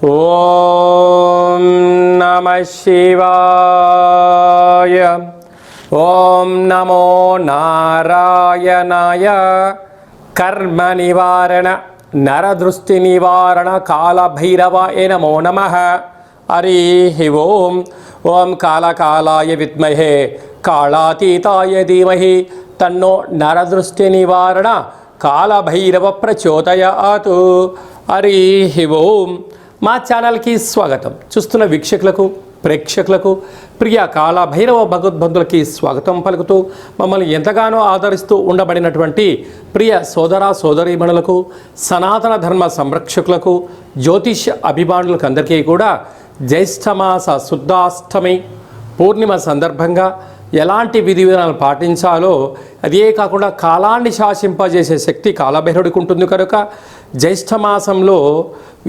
ఓం నమః శివాయ. ఓం నమో నారాయణాయ. కర్మ నివారణ నరదృష్టి నివారణ కాళభైరవాయ నమో నమః. హరి ఓం. ఓం కాళకాలాయ విద్మహే కాళాతీతాయ ధీమహి తన్నో నరదృష్టి నివారణ కాళభైరవ ప్రచోదయాత్. హరి ఓం. మా ఛానల్కి స్వాగతం. చూస్తున్న వీక్షకులకు ప్రేక్షకులకు ప్రియ కాళభైరవ భగవద్బంధులకి స్వాగతం పలుకుతూ మమ్మల్ని ఎంతగానో ఆదరిస్తూ ఉండబడినటువంటి ప్రియ సోదర సోదరీమణులకు సనాతన ధర్మ సంరక్షకులకు జ్యోతిష్య అభిమానులకు అందరికీ కూడా జ్యేష్ఠమాస శుద్ధాష్టమి పూర్ణిమ సందర్భంగా ఎలాంటి విధి విధానాలు పాటించాలో, అదే కాకుండా కాలాన్ని శాసింపజేసే శక్తి కాళభైరవుడికి ఉంటుంది కనుక జ్యేష్ఠమాసంలో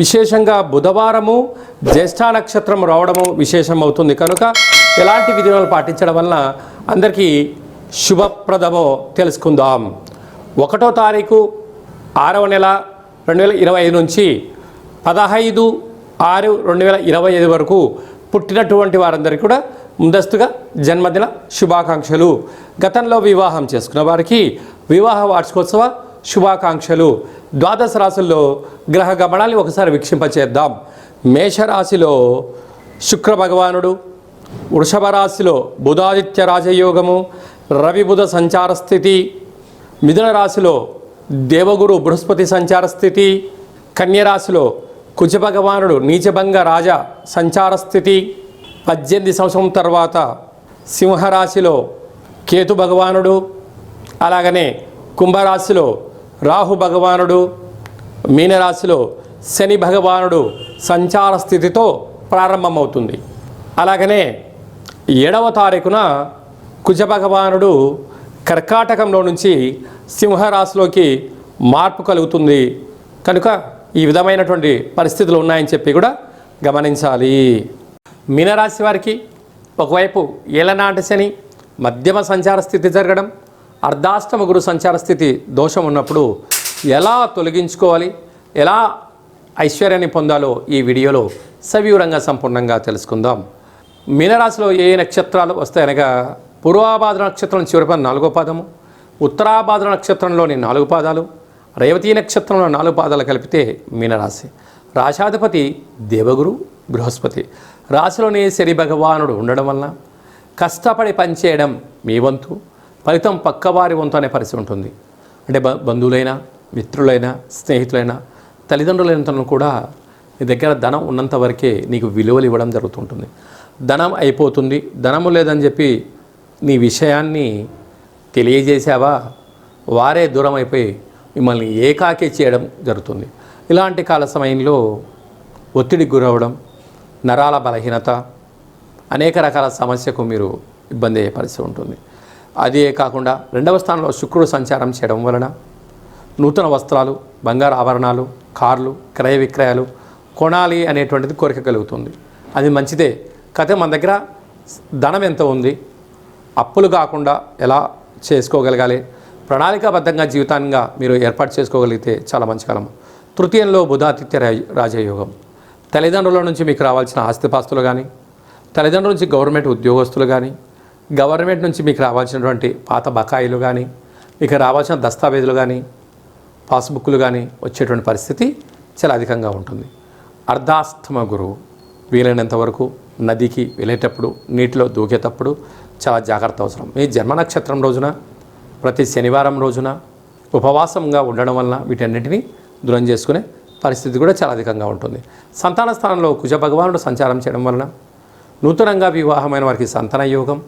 విశేషంగా బుధవారము జ్యేష్ఠ నక్షత్రం రావడము విశేషం అవుతుంది కనుక ఎలాంటి విధి విధానాలు పాటించడం వలన అందరికీ శుభప్రదమో తెలుసుకుందాం. 1వ తారీఖు 6వ నెల 2025 నుంచి 15/6/2025 వరకు పుట్టినటువంటి వారందరికీ కూడా ముందస్తుగా జన్మదిన శుభాకాంక్షలు. గతంలో వివాహం చేసుకున్న వారికి వివాహ వార్షికోత్సవ శుభాకాంక్షలు. ద్వాదశ రాశుల్లో గ్రహ గమనాన్ని ఒకసారి వీక్షింపచేద్దాం. మేషరాశిలో శుక్ర భగవానుడు, వృషభ రాశిలో బుధాదిత్య రాజయోగము, రవి బుధ సంచార స్థితి, మిథున రాశిలో దేవగురు బృహస్పతి సంచార స్థితి, కన్యరాశిలో కుజ భగవానుడు నీచభంగ రాజ సంచార స్థితి, 18 సంవత్సరం తర్వాత సింహరాశిలో కేతు భగవానుడు, అలాగనే కుంభరాశిలో రాహు భగవానుడు, మీనరాశిలో శని భగవానుడు సంచార స్థితితో ప్రారంభమవుతుంది. అలాగనే 7వ తారీఖున కుజ భగవానుడు కర్కాటకంలో నుంచి సింహరాశిలోకి మార్పు కలుగుతుంది కనుక ఈ విధమైనటువంటి పరిస్థితులు ఉన్నాయని చెప్పి కూడా గమనించాలి. మీనరాశి వారికి ఒకవైపు ఏలనాటి శని మధ్యమ సంచార స్థితి జరగడం, అర్ధాష్టమ గురు సంచార స్థితి దోషం ఉన్నప్పుడు ఎలా తొలగించుకోవాలి, ఎలా ఐశ్వర్యాన్ని పొందాలో ఈ వీడియోలో సవివరంగా సంపూర్ణంగా తెలుసుకుందాం. మీనరాశిలో ఏ నక్షత్రాలు వస్తాయనగా పూర్వాభాద్ర నక్షత్రం చివరి 4వ పాదము, ఉత్తరాభాద్ర నక్షత్రంలోని 4 పాదాలు, రేవతీ నక్షత్రంలో 4 పాదాలు కలిపితే మీనరాశి. రాశాధిపతి దేవగురు బృహస్పతి. రాశిలోనే శని భగవానుడు ఉండడం వలన కష్టపడి పనిచేయడం మీ వంతు, ఫలితం పక్కవారి వంతు అనే పరిస్థితి ఉంటుంది. అంటే బంధువులైనా మిత్రులైనా స్నేహితులైనా తల్లిదండ్రులైనంతను కూడా నీ దగ్గర ధనం ఉన్నంత వరకే నీకు విలువలు ఇవ్వడం జరుగుతుంటుంది. ధనం అయిపోతుంది, ధనము లేదని చెప్పి నీ విషయాన్ని తెలియజేసావా, వారే దూరం అయిపోయి మిమ్మల్ని ఏకాకి చేయడం జరుగుతుంది. ఇలాంటి కాల సమయంలో ఒత్తిడికి గురవడం, నరాల బలహీనత, అనేక రకాల సమస్యకు మీరు ఇబ్బంది అయ్యే పరిస్థితి ఉంటుంది. అదే కాకుండా 2వ స్థానంలో శుక్రుడు సంచారం చేయడం వలన నూతన వస్త్రాలు, బంగారు ఆభరణాలు, కార్లు, క్రయ విక్రయాలు కొనాలి అనేటువంటిది కోరిక కలుగుతుంది. అది మంచిదే. కాకపోతే మన దగ్గర ధనం ఎంత ఉంది, అప్పులు కాకుండా ఎలా చేసుకోగలగాలి, ప్రణాళికాబద్ధంగా జీవితాంగా మీరు ఏర్పాటు చేసుకోగలిగితే చాలా మంచి కాలం. తృతీయంలో బుధాదిత్య రాజయోగం. తల్లిదండ్రుల నుంచి మీకు రావాల్సిన ఆస్తిపాస్తులు కానీ, తల్లిదండ్రుల నుంచి గవర్నమెంట్ ఉద్యోగస్తులు కానీ, గవర్నమెంట్ నుంచి మీకు రావాల్సినటువంటి పాత బకాయిలు కానీ, మీకు రావాల్సిన దస్తావేజులు కానీ, పాస్బుక్లు కానీ వచ్చేటువంటి పరిస్థితి చాలా అధికంగా ఉంటుంది. అర్ధాష్టమ గురువు. వీలైనంత వరకు నదికి వెళ్ళేటప్పుడు, నీటిలో దూకేటప్పుడు చాలా జాగ్రత్త అవసరం. మీ జన్మ నక్షత్రం రోజున, ప్రతి శనివారం రోజున ఉపవాసంగా ఉండడం వలన వీటన్నిటిని దూరం చేసుకునే పరిస్థితి కూడా చాలా అధికంగా ఉంటుంది. సంతాన స్థానంలో కుజ భగవానుడు సంచారం చేయడం వలన నూతనంగా వివాహమైన వారికి సంతాన యోగం,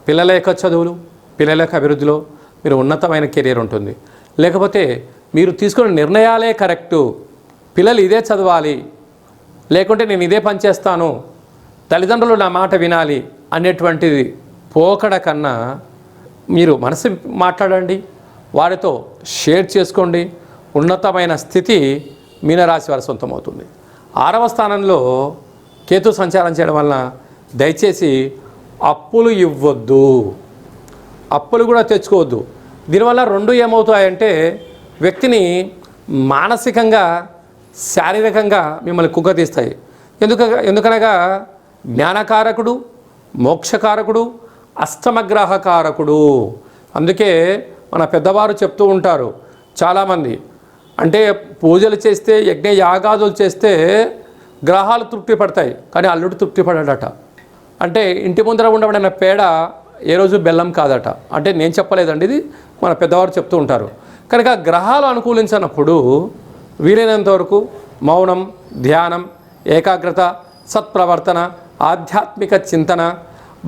పిల్లల యొక్క చదువులు, పిల్లల యొక్క అభివృద్ధిలో మీరు ఉన్నతమైన కెరీర్ ఉంటుంది. లేకపోతే మీరు తీసుకున్న నిర్ణయాలే కరెక్టు, పిల్లలు ఇదే చదవాలి, లేకుంటే నేను ఇదే పని చేస్తాను, తల్లిదండ్రులు నా మాట వినాలి అనేటువంటిది పోకడ కన్నా మీరు మనసు మాట్లాడండి, వారితో షేర్ చేసుకోండి. ఉన్నతమైన స్థితి మీనరాశి వారి సొంతమవుతుంది. 6వ స్థానంలో కేతు సంచారం చేయడం వలన దయచేసి అప్పులు ఇవ్వద్దు, అప్పులు కూడా తెచ్చుకోవద్దు. దీనివల్ల 2 ఏమవుతాయంటే వ్యక్తిని మానసికంగా శారీరకంగా మిమ్మల్ని కుగ్గతీస్తాయి. ఎందుకనగా జ్ఞానకారకుడు, మోక్షకారకుడు, అష్టమగ్రహకారకుడు. అందుకే మన పెద్దవారు చెప్తూ ఉంటారు చాలామంది, అంటే పూజలు చేస్తే యజ్ఞ యాగాదులు చేస్తే గ్రహాలు తృప్తి పడతాయి, కానీ అల్లుడు తృప్తి పడడట. అంటే ఇంటి ముందర ఉండబడిన పేడ ఏ రోజు బెల్లం కాదట. అంటే నేను చెప్పలేదండి, ఇది మన పెద్దవారు చెప్తూ ఉంటారు. కనుక గ్రహాలు అనుకూలించినప్పుడు వీలైనంత వరకు మౌనం, ధ్యానం, ఏకాగ్రత, సత్ప్రవర్తన, ఆధ్యాత్మిక చింతన,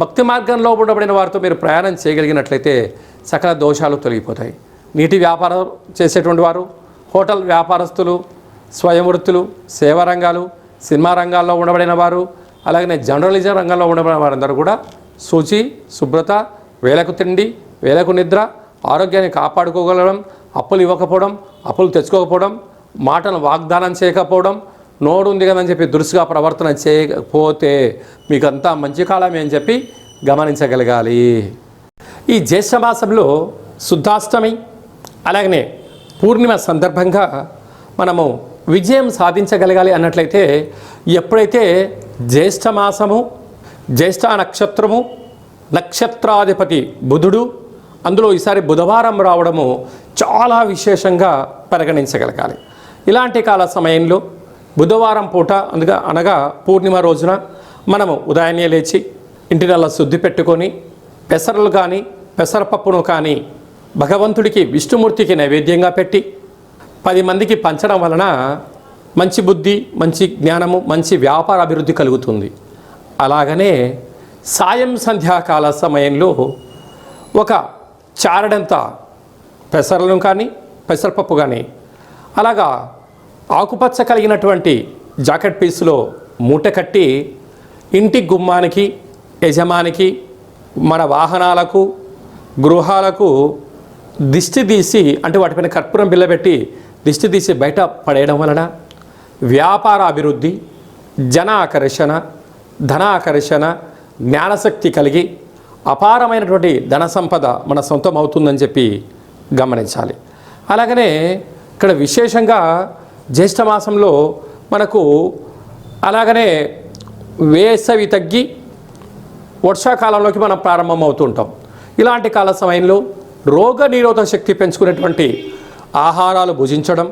భక్తి మార్గంలో ఉండబడిన వారితో మీరు ప్రయాణం చేయగలిగినట్లయితే సకల దోషాలు తొలగిపోతాయి. నీటి వ్యాపారం చేసేటువంటి వారు, హోటల్ వ్యాపారస్తులు, స్వయం వృత్తులు, సేవా రంగాలు, సినిమా రంగాల్లో ఉండబడిన వారు, అలాగనే జర్నలిజం రంగంలో ఉండబడిన వారందరూ కూడా శుచి, శుభ్రత, వేలకు తిండి, వేలకు నిద్ర, ఆరోగ్యాన్ని కాపాడుకోగలడం, అప్పులు ఇవ్వకపోవడం, అప్పులు తెచ్చుకోకపోవడం, మాటను వాగ్దానం చేయకపోవడం, నోరు ఉంది కదని చెప్పి దురుసుగా ప్రవర్తన చేయకపోతే మీకంతా మంచి కాలమే అని చెప్పి గమనించగలగాలి. ఈ జ్యేష్ఠ మాసంలో శుద్ధాష్టమి అలాగనే పూర్ణిమ సందర్భంగా మనము విజయం సాధించగలగాలి అన్నట్లయితే ఎప్పుడైతే జ్యేష్ఠ మాసము, జ్యేష్ఠ నక్షత్రము, నక్షత్రాధిపతి బుధుడు, అందులో ఈసారి బుధవారం రావడము చాలా విశేషంగా పరిగణించగలగాలి. ఇలాంటి కాల సమయంలో బుధవారం పూట అనగా పూర్ణిమ రోజున మనము ఉదయాన్నే లేచి ఇంటినల్లా శుద్ధి పెట్టుకొని పెసరలు కానీ పెసరపప్పును కానీ భగవంతుడికి విష్ణుమూర్తికి నైవేద్యంగా పెట్టి 10 మందికి పంచడం వలన మంచి బుద్ధి, మంచి జ్ఞానము, మంచి వ్యాపార అభివృద్ధి కలుగుతుంది. అలాగనే సాయం సంధ్యాకాల సమయంలో ఒక చారడంత పెసరలను కానీ పెసరపప్పు కానీ అలాగా ఆకుపచ్చ కలిగినటువంటి జాకెట్ పీసులో మూట కట్టి ఇంటి గుమ్మానికి, యజమానికి, మన వాహనాలకు, గృహాలకు దిష్టి తీసి, అంటే వాటిపైన కర్పూరం బిళ్ళ పెట్టి దిష్టి తీసి బయట పడేయడం వలన వ్యాపార అభివృద్ధి, జన ఆకర్షణ, ధన ఆకర్షణ, జ్ఞానశక్తి కలిగి అపారమైనటువంటి ధన సంపద మన సొంతం అవుతుందని చెప్పి గమనించాలి. అలాగనే ఇక్కడ విశేషంగా జ్యేష్ఠ మాసంలో మనకు అలాగనే వేసవి తగ్గి వర్షాకాలంలోకి మనం ప్రారంభం అవుతుంటాం. ఇలాంటి కాల సమయంలో రోగ నిరోధక శక్తి పెంచుకునేటువంటి ఆహారాలు భుజించడం,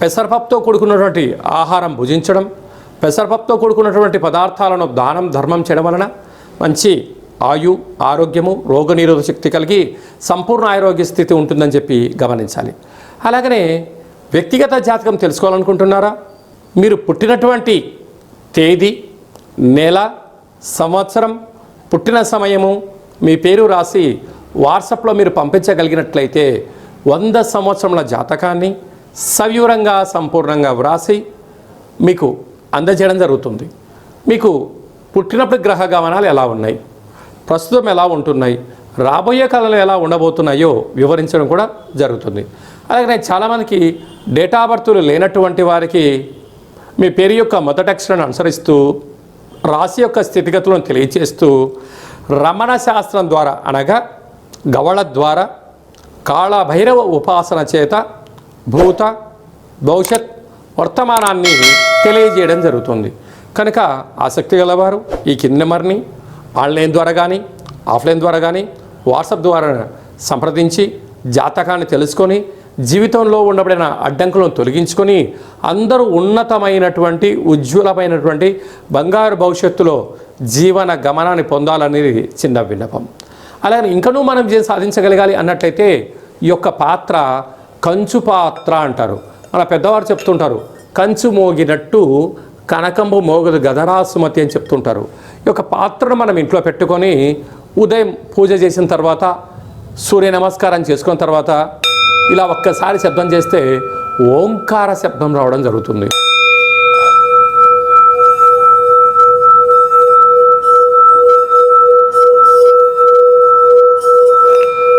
పెసరపప్పుతో కూడుకున్నటువంటి ఆహారం భుజించడం, పెసరపప్పుతో కూడుకున్నటువంటి పదార్థాలను దానం ధర్మం చేయడం వలన మంచి ఆయు, ఆరోగ్యము, రోగనిరోధక శక్తి కలిగి సంపూర్ణ ఆరోగ్య స్థితి ఉంటుందని చెప్పి గమనించాలి. అలాగనే వ్యక్తిగత జాతకం తెలుసుకోవాలనుకుంటున్నారా? మీరు పుట్టినటువంటి తేదీ, నెల, సంవత్సరం, పుట్టిన సమయము, మీ పేరు రాసి వాట్సాప్లో మీరు పంపించగలిగినట్లయితే 100 సంవత్సరముల జాతకాన్ని సవివరంగా సంపూర్ణంగా వ్రాసి మీకు అందజేయడం జరుగుతుంది. మీకు పుట్టినప్పుడు గ్రహ గమనాలు ఎలా ఉన్నాయి, ప్రస్తుతం ఎలా ఉంటున్నాయి, రాబోయే కాలంలో ఎలా ఉండబోతున్నాయో వివరించడం కూడా జరుగుతుంది. అలాగే చాలామందికి డేటా బర్తులు లేనటువంటి వారికి మీ పేరు యొక్క మొదటి అక్షరాన్ని అనుసరిస్తూ రాశి యొక్క స్థితిగతులను తెలియచేస్తూ రమణ శాస్త్రం ద్వారా అనగా గవళ ద్వారా కాళభైరవ ఉపాసన చేత భూత, భవిష్యత్, వర్తమానాన్ని తెలియజేయడం జరుగుతుంది. కనుక ఆసక్తి గలవారు ఈ కింది నెంబర్ని ఆన్లైన్ ద్వారా కానీ ఆఫ్లైన్ ద్వారా కానీ వాట్సాప్ ద్వారా సంప్రదించి జాతకాన్ని తెలుసుకొని జీవితంలో ఉండబడిన అడ్డంకులను తొలగించుకొని అందరూ ఉన్నతమైనటువంటి ఉజ్వలమైనటువంటి బంగారు భవిష్యత్తులో జీవన గమనాన్ని పొందాలనేది చిన్న విన్నపం. అలాగే ఇంకనూ మనం సాధించగలగాలి అన్నట్లయితే ఈ యొక్క పాత్ర కంచు పాత్ర అంటారు. మన పెద్దవారు చెప్తుంటారు, కంచు మోగినట్టు కనకంబు మోగదు గదరా సుమతి అని చెప్తుంటారు. ఈ యొక్క పాత్రను మనం ఇంట్లో పెట్టుకొని ఉదయం పూజ చేసిన తర్వాత, సూర్య నమస్కారం చేసుకున్న తర్వాత ఇలా ఒక్కసారి శబ్దం చేస్తే ఓంకార శబ్దం రావడం జరుగుతుంది.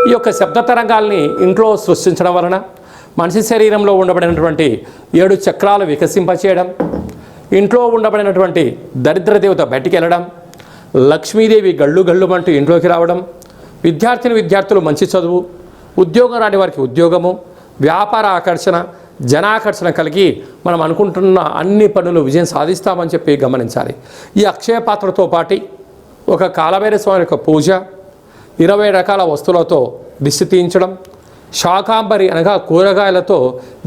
ఈ యొక్క శబ్ద తరంగాల్ని ఇంట్లో సృష్టించడం వలన మనిషి శరీరంలో ఉండబడినటువంటి 7 చక్రాలు వికసింపచేయడం, ఇంట్లో ఉండబడినటువంటి దరిద్ర దేవత బయటికి వెళ్ళడం, లక్ష్మీదేవి గళ్ళు గళ్ళుమంటూ ఇంట్లోకి రావడం, విద్యార్థులు మంచి చదువు, ఉద్యోగం రాని వారికి ఉద్యోగము, వ్యాపార ఆకర్షణ, జనాకర్షణ కలిగి మనం అనుకుంటున్న అన్ని పనులు విజయం సాధిస్తామని చెప్పి గమనించాలి. ఈ అక్షయ పాత్రతో పాటు ఒక కాలభైరవ స్వామి యొక్క పూజ, 20 రకాల వస్తువులతో దిష్టి తీయించడం, శాకాంబరి అనగా కూరగాయలతో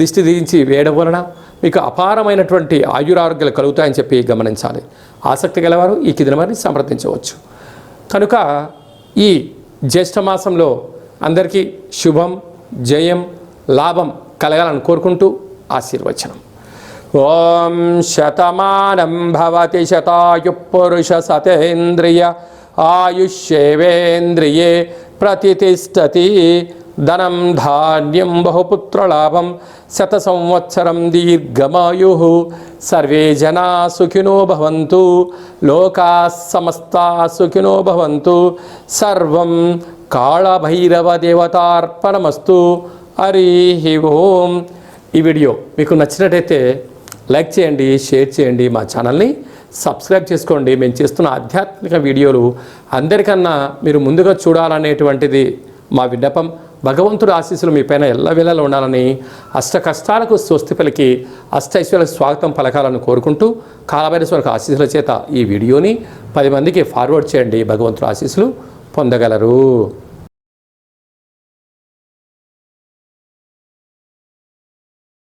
దిష్టి తీయించి వేయడం వలన మీకు అపారమైనటువంటి ఆయురారోగ్యాలు కలుగుతాయని చెప్పి గమనించాలి. ఆసక్తి గలవారు ఈ కింది నెంబర్ని సంప్రదించవచ్చు. కనుక ఈ జ్యేష్ఠ మాసంలో అందరికీ శుభం, జయం, లాభం కలగాలని కోరుకుంటూ ఆశీర్వచనం. ఓం శతమానం భవతి శతాయు పురుష సతేంద్రియ ఆయుష్యేవేంద్రియే ప్రతిష్టతి. ధనం ధాన్యం బహుపుత్రలాభం శత సంవత్సరం దీర్ఘమాయు. సర్వే జనా సుఖినో భవంతు. లోకా సమస్తా సుఖినో భవంతు. సర్వం కాళభైరవ దేవతార్పణమస్తు. హరి ఓం. ఈ వీడియో మీకు నచ్చినట్టయితే లైక్ చేయండి, షేర్ చేయండి, మా ఛానల్ని సబ్స్క్రైబ్ చేసుకోండి. మేము చేస్తున్న ఆధ్యాత్మిక వీడియోలు అందరికన్నా మీరు ముందుగా చూడాలనేటువంటిది మా విన్నపం. భగవంతుడి ఆశీస్సులు మీ పైన ఎల్లవేళలా ఉండాలని, అష్ట కష్టాలకు స్వస్తి పలికి అష్టైశ్వర్యాలకు స్వాగతం పలకాలని కోరుకుంటూ కాలభైరవ ఆశీస్సుల చేత ఈ వీడియోని 10 మందికి ఫార్వర్డ్ చేయండి. భగవంతుడి ఆశీస్సులు పొందగలరు.